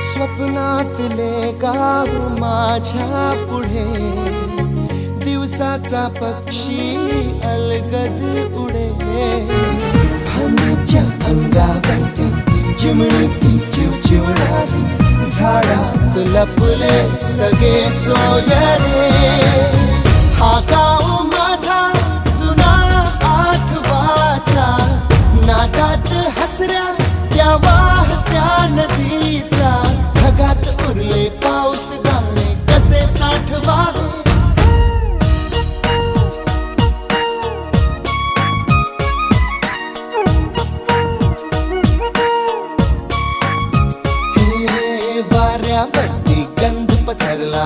स्वप्नातले गाव माझ्या पुढे दिवसाचा पक्षी अलगद उडे फांदीच्या अंगावरती चिमणी चिवचिवणारी झाडात लपले सगळे सोयरे हा गाव माझा जुना आठवाचा नादात हसऱ्या त्या वाहत्या नदीचा ढगात उरले पाऊस गाणे कसे साठवावे वाऱ्यावरती गंध पसरला